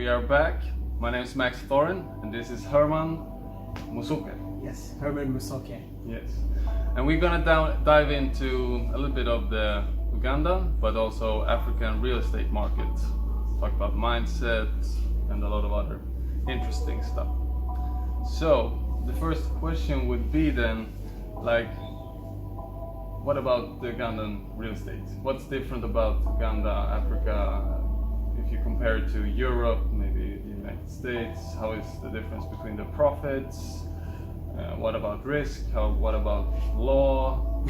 we are back. My name is Max Thorin, and this is Herman Musoke. Yes, Herman Musoke. Yes, and we're gonna dive into a little bit of the Uganda, but also African real estate market. Talk about mindset and a lot of other interesting stuff. So the first question would be then, like, what about the Ugandan real estate? What's different about Uganda, Africa, if you compare it to Europe, maybe the United States? How is the difference between the profits? What about risk? What about law?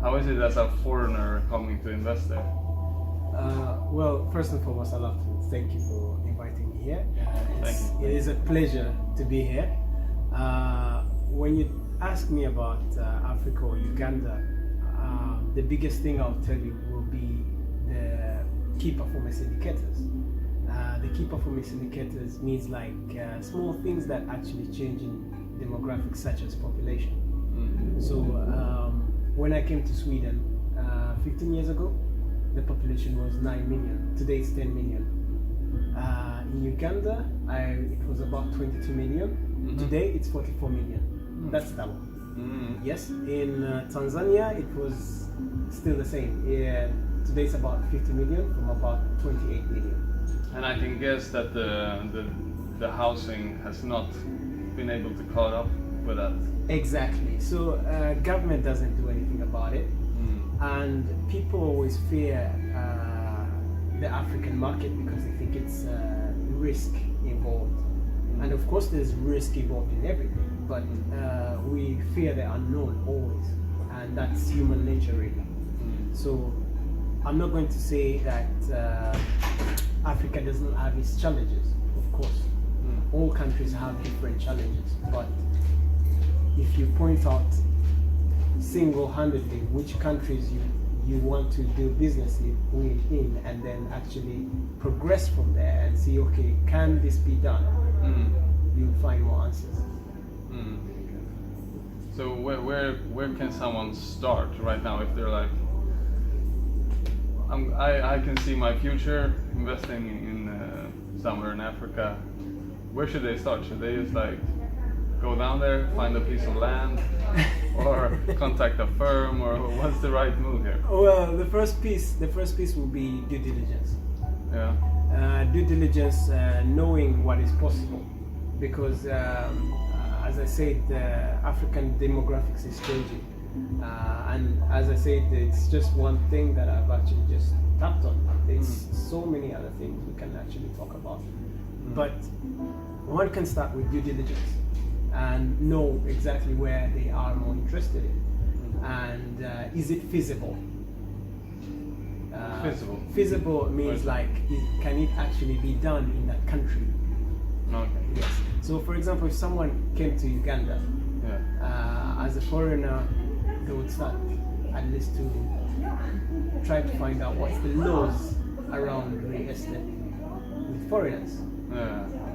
How is it as a foreigner coming to invest there? Well, first and foremost, I'd love to thank you for inviting me here. Thank you. It is a pleasure to be here. When you ask me about Africa or Uganda, the biggest thing I'll tell you will be the key performance indicators. The key performance indicators means like small things that actually change in demographics such as population. Mm-hmm. So when I came to Sweden 15 years ago, the population was 9 million. Today it's 10 million. In Uganda, it was about 22 million. Mm-hmm. Today it's 44 million. Mm. That's double. Mm-hmm. Yes, in Tanzania it was still the same. Today it's about 50 million from about 28 million. And I can guess that the housing has not been able to caught up with that. Exactly. So government doesn't do anything about it, and people always fear the African market because they think it's risk involved. And of course there's risk involved in everything, but we fear the unknown always, and that's human nature really. So I'm not going to say that Africa doesn't have its challenges. Of course, all countries have different challenges, but if you point out single-handedly which countries you want to do business in, and then actually progress from there and see, okay, can this be done? You'll find more answers. Okay. So where can someone start right now if they're like, I can see my future investing in somewhere in Africa. Where should they start? Should they just like go down there, find a piece of land, or contact a firm, or what's the right move here? Well, the first piece will be due diligence. Yeah. Due diligence, knowing what is possible, because as I said, African demographics is changing, and as I said, it's just one thing that I've actually just tapped on. There's so many other things we can actually talk about, but one can start with due diligence and know exactly where they are more interested in, and is it feasible? Feasible. Feasible means like, can it actually be done in that country? Okay. Yes. So, for example, if someone came to Uganda, as a foreigner, they would start at least to try to find out what's the laws around real estate with foreigners.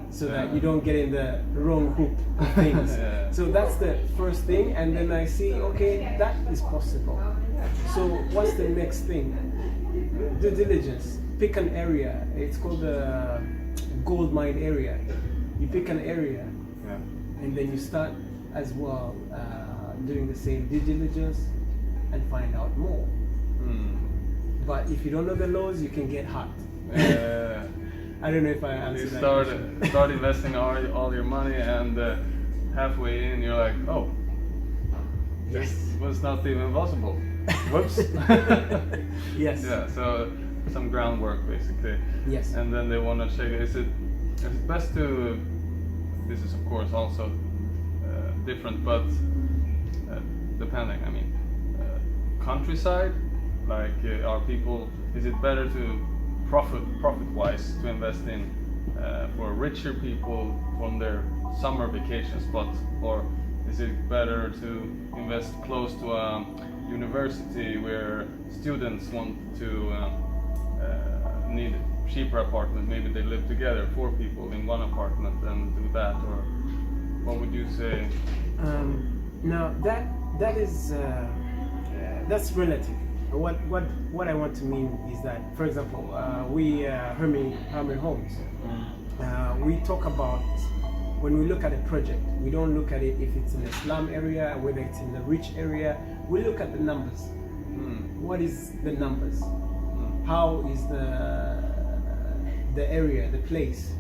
So that you don't get in the wrong hook of things. So that's the first thing, and then I see, okay, that is possible. So what's the next thing? Due diligence. Pick an area. It's called the gold mine area. You pick an area, and then you start as well doing the same due diligence and find out more. But if you don't know the laws, you can get hurt. I don't know if I answered that. You start investing all your money, and halfway in you're like, oh, this was not even possible. Whoops. Yes. Yeah. So some groundwork basically. Yes. And then they want to check. Is it best to? This is of course also different, but depending. I mean, countryside. Like, are people? Is it better to profit-wise to invest in for richer people from their summer vacation spot, or is it better to invest close to a university where students want to need a cheaper apartment? Maybe they live together, 4 people in one apartment, and do that, or what would you say? Now that is that's relative. What I want to mean is that, for example, we Hermie Homes, we talk about, when we look at a project, we don't look at it if it's in a slum area, whether it's in a rich area. We look at the numbers. What is the numbers? How is the area, the place?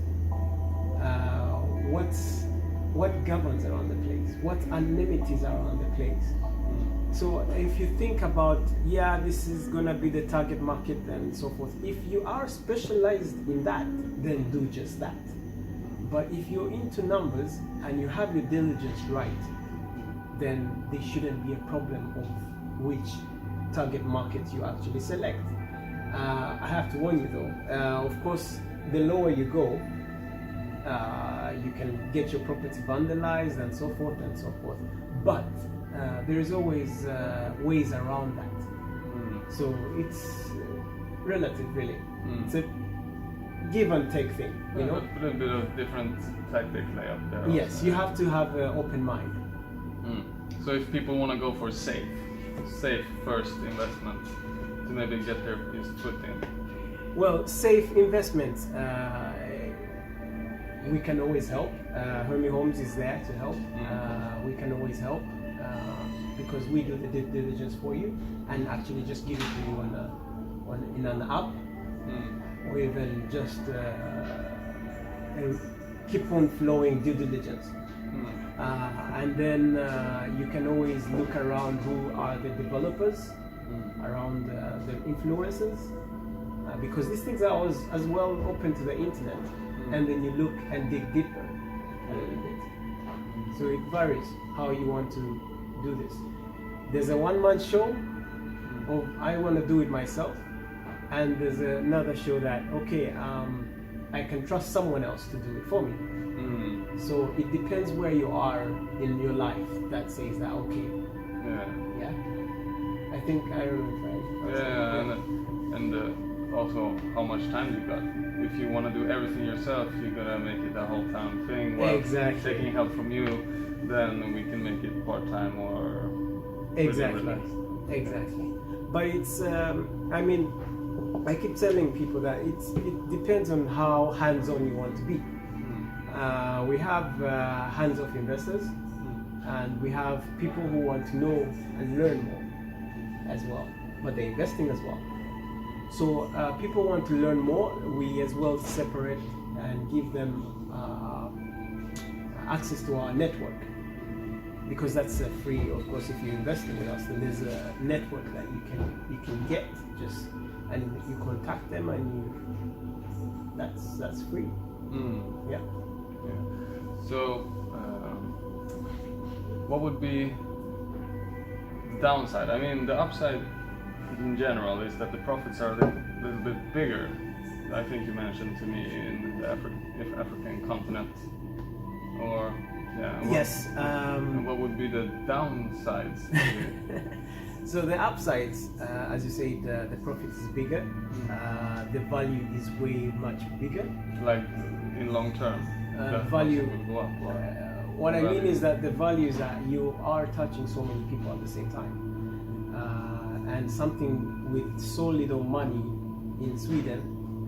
What governs around the place? What amenities are around the place? So if you think about, yeah, this is gonna be the target market and so forth, if you are specialized in that, then do just that. But if you're into numbers and you have your diligence right, then there shouldn't be a problem of which target market you actually select. I have to warn you though, of course, the lower you go, you can get your property vandalized and so forth and so forth. But there is always ways around that. So it's relative, really. It's a give and take thing, you know. But a bit of different tactic layout there. Yes, also. you have to have an open mind. So if people want to go for safe first investment to maybe get their foot in. Well, safe investments, we can always help. Hermie Homes is there to help. We can always help because we do the due diligence for you and actually just give it to you in an app, or even just keep on flowing due diligence. And then you can always look around who are the developers, around the influencers, because these things are as well open to the internet. And then you look and dig deeper a little bit. So it varies how you want to do this. There's a one-man show of I want to do it myself, and there's another show that I can trust someone else to do it for me. So it depends where you are in your life that says that yeah. I think I remember. And also how much time you got. If you want to do everything yourself, you're gonna make it a whole time thing. While Exactly. taking help from you, then we can make it part time or Exactly. But it's I mean, I keep telling people that it depends on how hands-on you want to be. We have hands-off investors, and we have people who want to know and learn more as well, but they're investing as well. So people want to learn more, we as well separate and give them access to our network, because that's free. Of course, if you're investing with us, then there's a network that you can get just, and you contact them and that's free. Yeah. So what would be the downside? I mean, the upside in general is that the profits are a little bit bigger. I think you mentioned to me in the African continent, or yes. And what would be the downsides? So the upsides, as you say, the profit is bigger. The value is way much bigger. Like in long term, the value will go up. What I mean is that the value is that you are touching so many people at the same time. And something with so little money in Sweden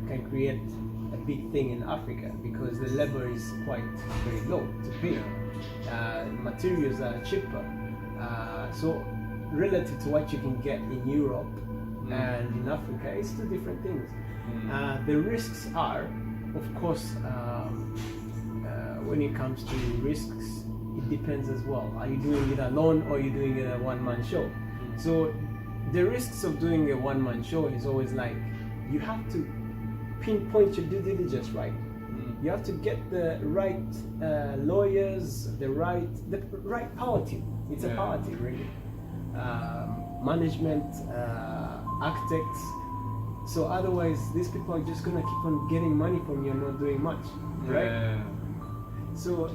can create a big thing in Africa, because the labor is quite very low to pay. Materials are cheaper. So relative to what you can get in Europe and in Africa, it's two different things. The risks are, of course, when it comes to risks, it depends as well. Are you doing it alone or are you doing it a one-man show? So the risks of doing a one-man show is always like, you have to pinpoint your due diligence right. You have to get the right lawyers, the right power team. It's a power team, really. Management, architects. So otherwise, these people are just gonna keep on getting money from you and not doing much, right? So,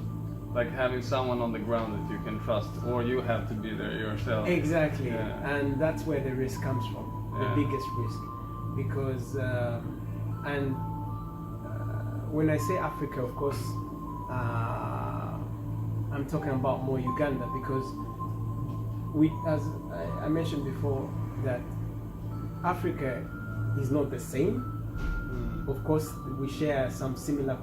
like having someone on the ground that you can trust, or you have to be there yourself. Exactly, and that's where the risk comes from, the biggest risk, because when I say Africa, of course, I'm talking about more Uganda, because as I mentioned before, that Africa is not the same. of course, we share some similar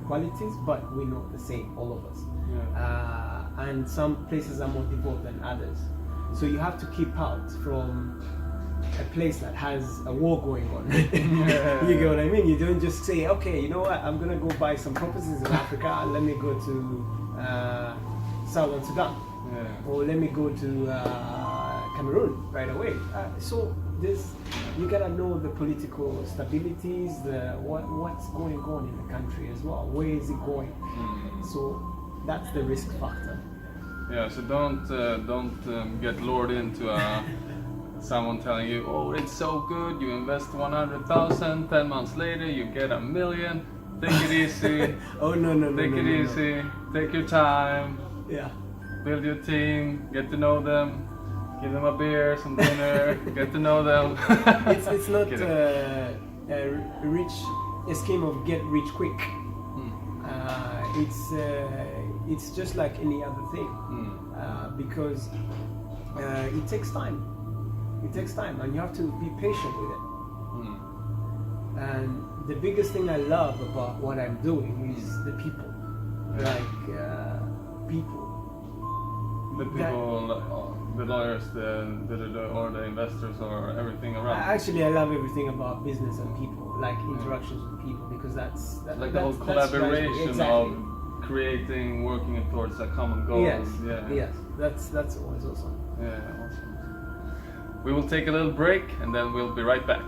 qualities, but we're not the same, all of us. Yeah. And some places are more developed than others. So you have to keep out from a place that has a war going on. You get what I mean? You don't just say, okay, you know what, I'm gonna go buy some properties in Africa, let me go to Southern Sudan, or let me go to Cameroon right away. So you gotta know the political stabilities, what's going on in the country as well. Where is it going? So that's the risk factor. Yeah. So don't get lured into someone telling you, oh, it's so good. You invest 100,000. 10 months later, you get $1 million. Take it easy. Oh no. Take it easy. Take your time. Yeah. Build your team. Get to know them. Give them a beer, some dinner. Get to know them. It's not a scheme of get rich quick. It's just like any other thing, because it takes time. It takes time, and you have to be patient with it. And the biggest thing I love about what I'm doing is the people, people. The people, the lawyers, or the investors, or everything around. Actually, I love everything about business and people, like interactions with people, because that's like the whole collaboration of creating, working towards a common goal. Yes, that's always awesome. Yeah, awesome. We will take a little break and then we'll be right back.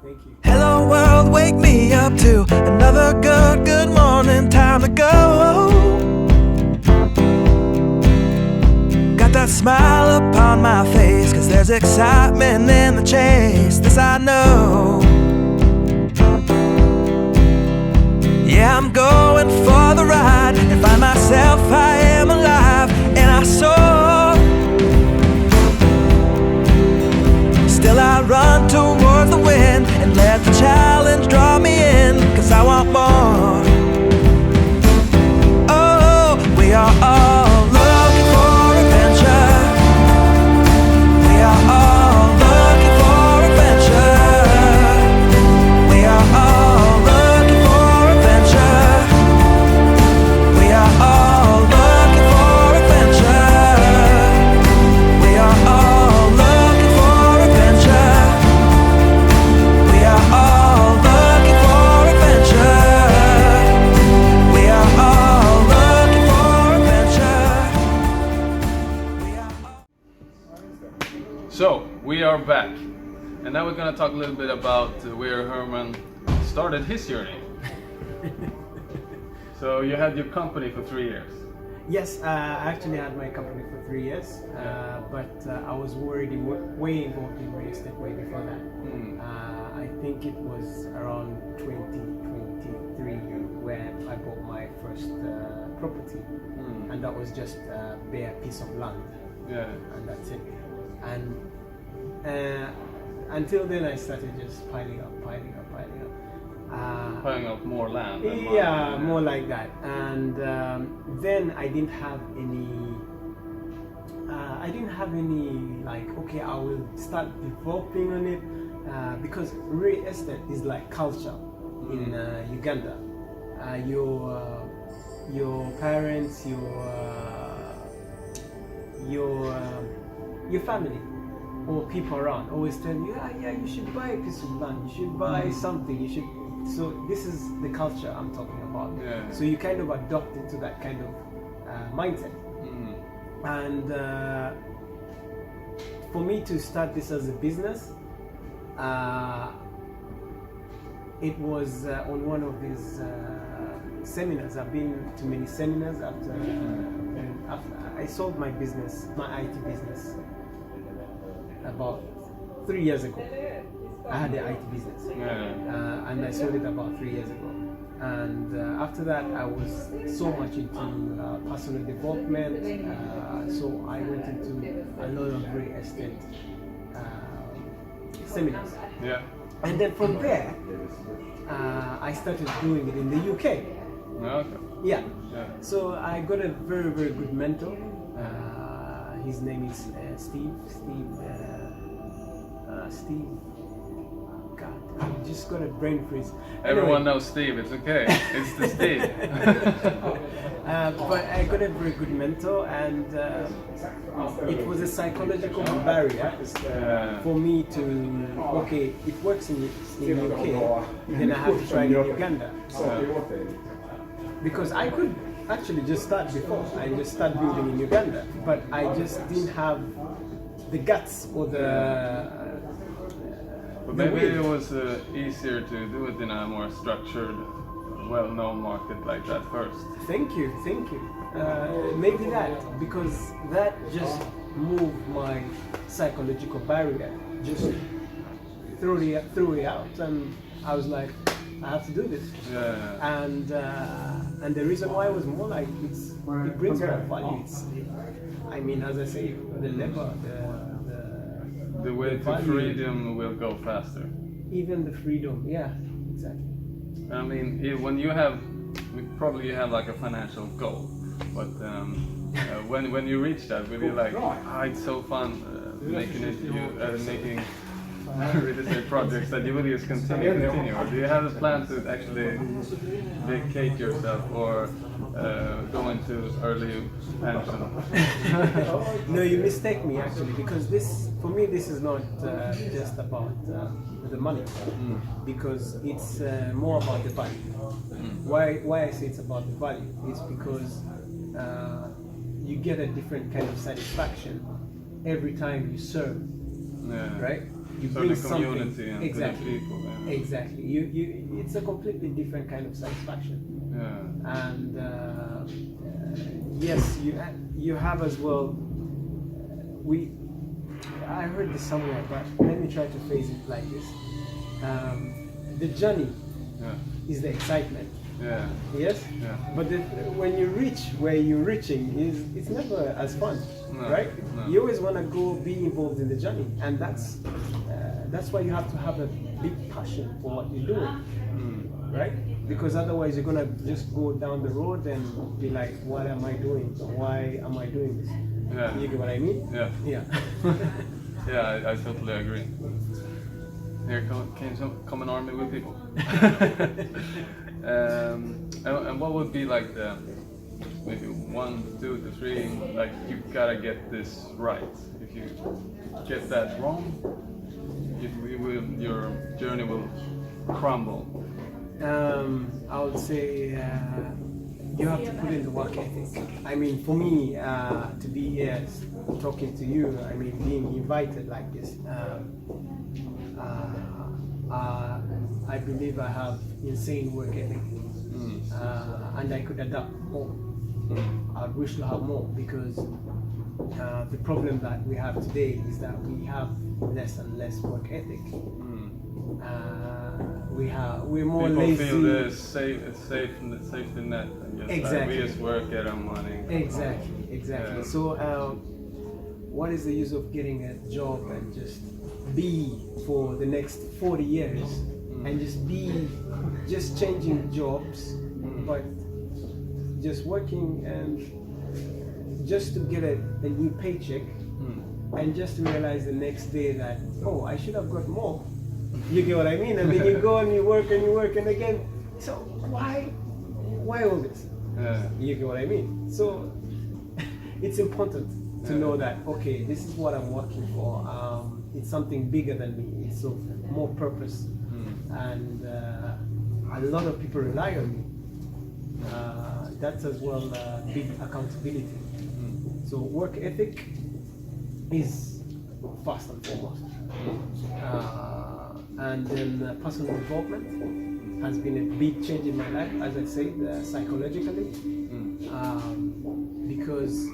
Thank you. Hello world, wake me up to another good morning, time to go. Got that smile upon my face, 'cause there's excitement in the chase, this I know. Yeah, I'm going for the ride and find myself, I am alive, and I soar. Still I run towards the wind and let the challenge draw me in, 'cause I want more. Oh, we are all looking for adventure. We are all looking for adventure. We are all looking for adventure. We are all looking for adventure. We are all looking for adventure. We are all looking for adventure. We are all looking for adventure. We are all... So we are back, and now we're gonna talk a little bit about where Herman started his journey. So you had your company for 3 years. Yes, I actually had my company for 3 years, but I was already way involved in real estate way before that. I think it was around 2023 where I bought my first property, and that was just a bare piece of land, and that's it. And until then, I started just piling up. Piling up more land. Yeah, more like that. And then I didn't have any like, okay, I will start developing on it, because real estate is like culture in Uganda. Your parents, your family or people around always tell you, yeah, you should buy a piece of land, you should buy something, you should. So this is the culture I'm talking about. So you kind of adopt into that kind of mindset. And for me to start this as a business, it was on one of these seminars. I've been to many seminars after I sold my business, my IT business, about 3 years ago. I had the IT business, and I sold it about 3 years ago. And after that, I was so much into personal development, so I went into a lot of real estate seminars. And then from there, I started doing it in the UK. Yeah. So I got a very, very good mentor. His name is Steve. God, I just got a brain freeze. Everyone knows Steve. It's okay. It's the Steve. But I got a very good mentor, and it was a psychological barrier for me to, okay, it works in UK, then I have to try it in Uganda. Because I could actually just start before, I just start building in Uganda, but I just didn't have the guts or but maybe it was easier to do it in a more structured, well-known market like that first. Thank you. Maybe that, because that just moved my psychological barrier, just threw it out, and I was like, I have to do this. Yeah. And the reason why was more like it brings more value. I mean, as I say, the lever, the way to value. freedom will go faster. Even the freedom, yeah, exactly. I mean, when you have like a financial goal, but when you reach that, will you like, it's so fun making real estate projects that you will just continue, or do you have a plan to actually vacate yourself or go into early pension? No, you mistake me actually, because for me this is not just about the money, because it's more about the value. Why I say it's about the value? It's because you get a different kind of satisfaction every time you serve, right? You bring the community and exactly, the people. Yeah. Exactly. It's a completely different kind of satisfaction. Yeah. And yes, you have as well. I heard this somewhere, but let me try to phrase it like this: the journey is the excitement. Yeah. Yes. Yeah. But when you reach where you're reaching, it's never as fun, right? No. You always want to be involved in the journey, and that's why you have to have a big passion for what you're doing, right? Because otherwise you're gonna just go down the road and be like, what am I doing? Why am I doing this? Yeah. You get what I mean? Yeah. Yeah. Yeah, I totally agree. Here come an army with people. And what would be like the maybe 1, 2 to 3, like you gotta get this right. If you get that wrong, your journey will crumble. I would say you have to put in the work ethic. I mean, for me to be here talking to you, I mean, being invited like this, I believe I have insane work ethic, and I could adapt more. I wish to have more, because the problem that we have today is that we have less and less work ethic. We're more people lazy. Feel the safety net. And just Exactly. Like, we just work, get our money. Exactly. Yeah. So, what is the use of getting a job and just be for the next 40 years and just changing jobs, but just working and just to get a new paycheck, and just to realize the next day that, oh, I should have got more. You get what I mean? And then you go and you work and again. So why all this? Yeah. You get what I mean? So it's important to know that, okay, this is what I'm working for. It's something bigger than me. It's of more purpose, and a lot of people rely on me. That's as well big accountability. So work ethic is first and foremost, and then personal development has been a big change in my life, as I said, psychologically, because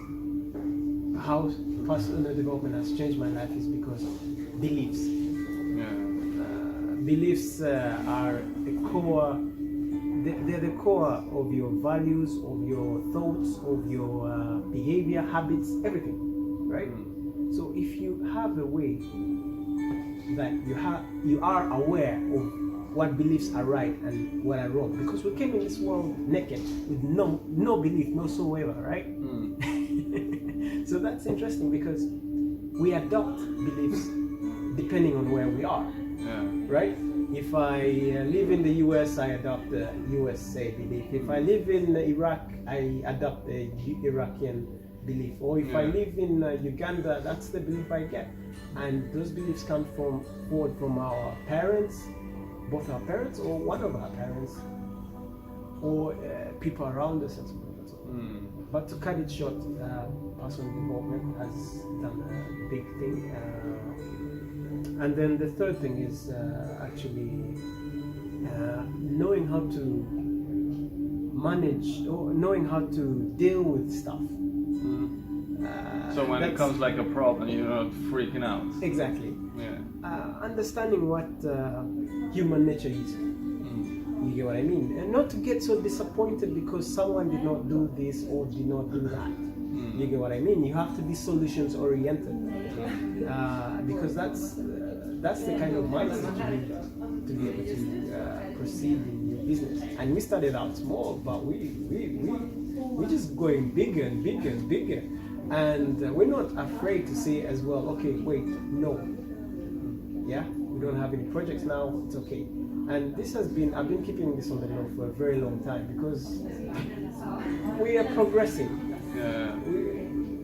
how personal development has changed my life is because beliefs. Beliefs are the core. They're the core of your values, of your thoughts, of your behavior, habits, everything, right? So if you have a way that you are aware of what beliefs are right and what are wrong, because we came in this world naked with no belief whatsoever, right? So that's interesting, because we adopt beliefs depending on where we are, right? If I live in the US, I adopt the USA belief. If I live in Iraq, I adopt the Iraqian belief. Or if I live in Uganda, that's the belief I get. And those beliefs come forward from our parents, both our parents or one of our parents, or people around us and so on and so on. But to cut it short, personal development has done a big thing. And then the third thing is actually knowing how to manage or knowing how to deal with stuff. So when it comes like a problem, you're not freaking out. Exactly. Yeah. Understanding what human nature is. You get what I mean? And not to get so disappointed because someone did not do this or did not do that. You get what I mean? You have to be solutions oriented. Because that's the kind of mindset you need to be able to proceed in your business. And we started out small, but we're just going bigger and bigger and bigger. And we're not afraid to say as well, okay, wait, no. Yeah, we don't have any projects now, it's okay. And this has been, I've been keeping this on the low for a very long time because we are progressing. Yeah.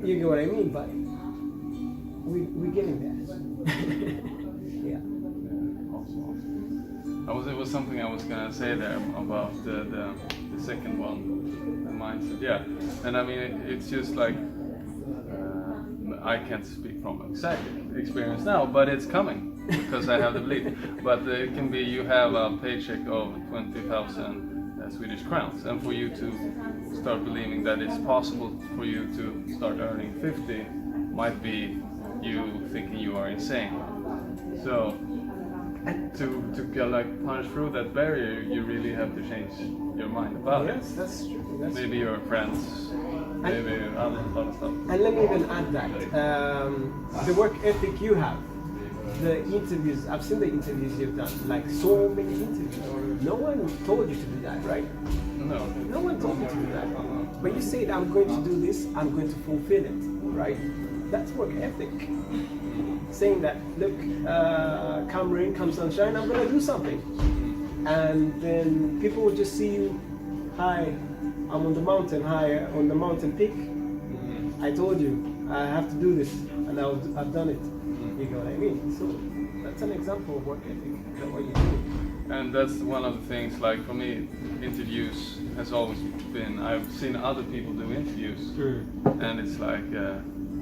You get what I mean? But we're getting there. Yeah. Awesome. It was something I was gonna say there about the second one, the mindset. Yeah, and I mean it's just like I can't speak from exact experience now, but it's coming because I have the belief. But it can be you have a paycheck of 20,000 Swedish crowns, and for you to start believing that it's possible for you to start earning 50 might be you thinking you are insane. So to get like punch through that barrier, you really have to change your mind about it. Yes, that's true. That's maybe your friends, maybe other stuff. And let me even add that the work ethic you have, the interviews, I've seen the interviews you've done, like so many interviews. No one told you to do that, right? No. No one told you to do that. But you said, I'm going to do this, I'm going to fulfill it, right? That's work ethic. Saying that, look, come rain, come sunshine, I'm going to do something. And then people will just see you, hi, I'm on the mountain, hi, on the mountain peak. I told you, I have to do this, and I've done it. You know what I mean? So that's an example of work ethic, that's what you do. And that's one of the things, like for me, interviews has always been, I've seen other people do interviews, and it's like,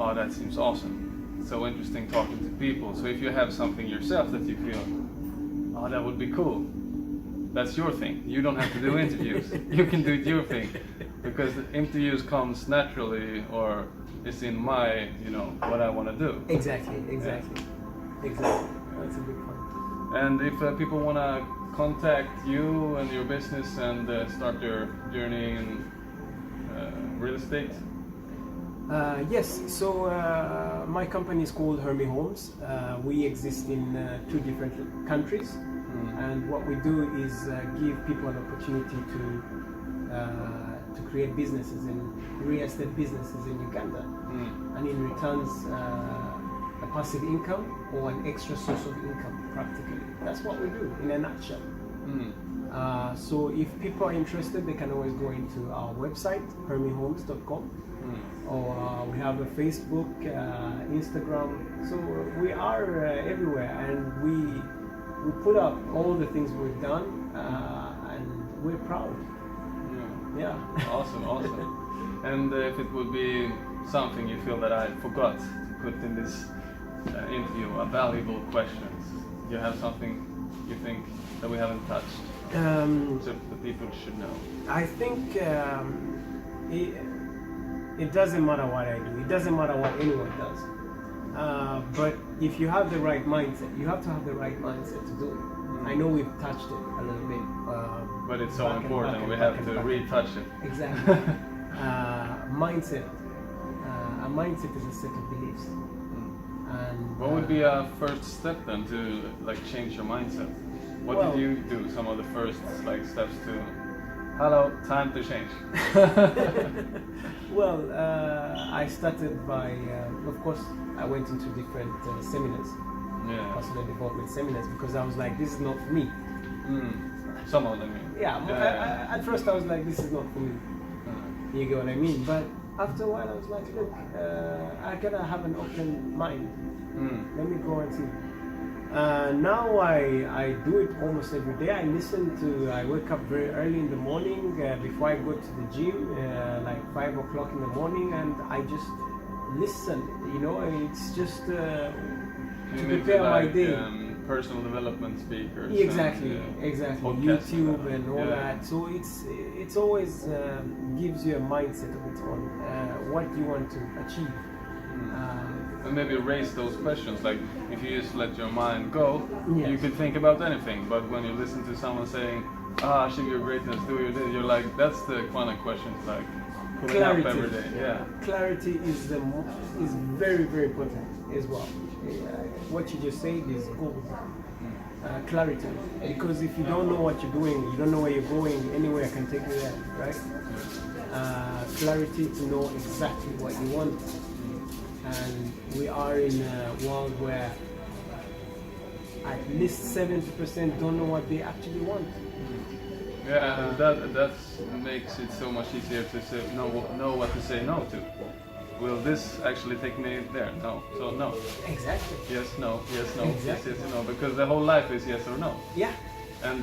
oh, that seems awesome. It's so interesting talking to people. So if you have something yourself that you feel, oh, that would be cool, that's your thing. You don't have to do interviews. You can do your thing. Because the interviews comes naturally, or it's in my, what I want to do. Exactly. Exactly. That's a good point. And if people want to contact you and your business and start their journey in real estate? Yes, so my company is called Hermie Homes. We exist in 2 different countries, and what we do is give people an opportunity to create businesses and real estate businesses in Uganda, and in returns a passive income or an extra source of income, practically. That's what we do in a nutshell. So if people are interested, they can always go into our website, hermiehomes.com, or we have a Facebook, Instagram. So we are everywhere, and we put up all the things we've done, and we're proud. Yeah. Awesome. And if it would be something you feel that I forgot to put in this interview, a valuable questions, you have something you think that we haven't touched, so the people should know? I think it doesn't matter what I do. It doesn't matter what anyone does. But if you have the right mindset, you have to have the right mindset to do it. I know we've touched it a little bit. But it's so important. We have to retouch it. Exactly. Mindset. A mindset is a set of beliefs. And what would be a first step then to change your mindset? What did you do? Some of the first steps to, hello, time to change. Well, I started by, of course, I went into different seminars, personal development seminars because I was like, this is not for me. Some of them. At first I was like, this is not for me. You get what I mean? But after a while I was like, look, I gotta have an open mind. Let me go and see. Now I do it almost every day. I wake up very early in the morning before I go to the gym, like 5 o'clock in the morning, and I just listen. You know, it's just to prepare my day. Personal development speakers. Exactly. YouTube and all Yeah. that. So it's always gives you a mindset of its own, what you want to achieve. And maybe raise those questions, like if you just let your mind go, Yes. you can think about anything, but when you listen to someone saying, achieve your greatness, do your this, you're like, that's the kind of questions like pulling up every day. Yeah. Clarity is very, very important as well. What you just said is gold. Clarity, because if you don't know what you're doing, you don't know where you're going, anywhere can take you there, right? Clarity to know exactly what you want. And we are in a world where at least 70% don't know what they actually want. Yeah, and that makes it so much easier to say know what to say no to. Will this actually take me there? No. So no. Exactly. Yes, no. Yes, no. Exactly. Yes, no. Because the whole life is yes or no. Yeah. And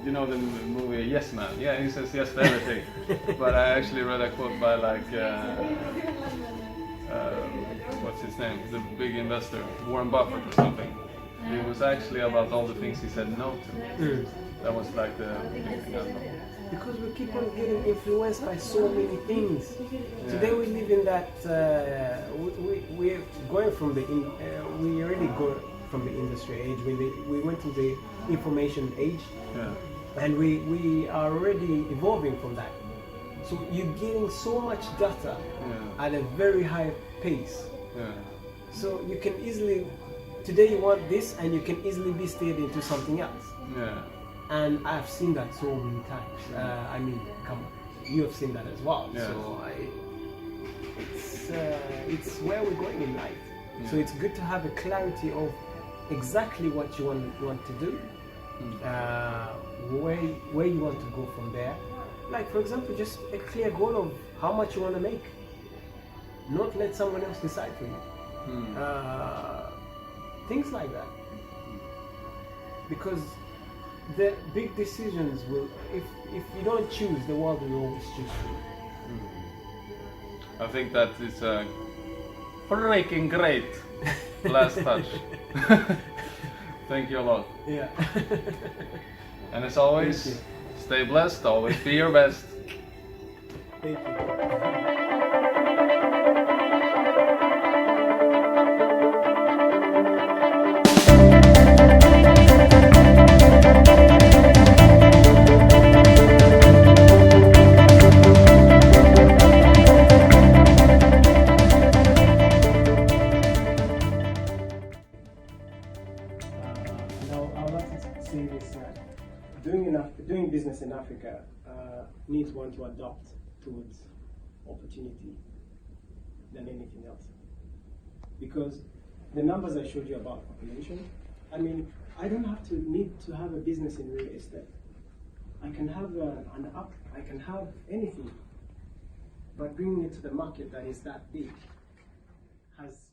you know the movie Yes Man? Yeah, he says yes to everything. But I actually read a quote by like what's his name? The big investor, Warren Buffett or something. It was actually about all the things he said no to. That was like the big thing I know. Because we keep on getting influenced by so many things. Today we live in that, we're going from we already go from the industry age, we went to the information age, and we are already evolving from that. So you're getting so much data at a very high pace. So you can easily, today you want this and you can easily be steered into something else. And I've seen that so many times. I mean, come on, you have seen that as well. So it's where we're going in life. So it's good to have a clarity of exactly what you want to do, where you want to go from there. Like for example, just a clear goal of how much you want to make. Not let someone else decide for you. Things like that. Because the big decisions will, if you don't choose, the world will always choose you. I think that is a freaking great last touch. Thank you a lot. Yeah. And as always, stay blessed, always be your best. Thank you. Doing business in Africa needs one to adopt towards opportunity than anything else. Because the numbers I showed you about population, I mean, I don't need to have a business in real estate. I can have an app, I can have anything, but bringing it to the market that is that big has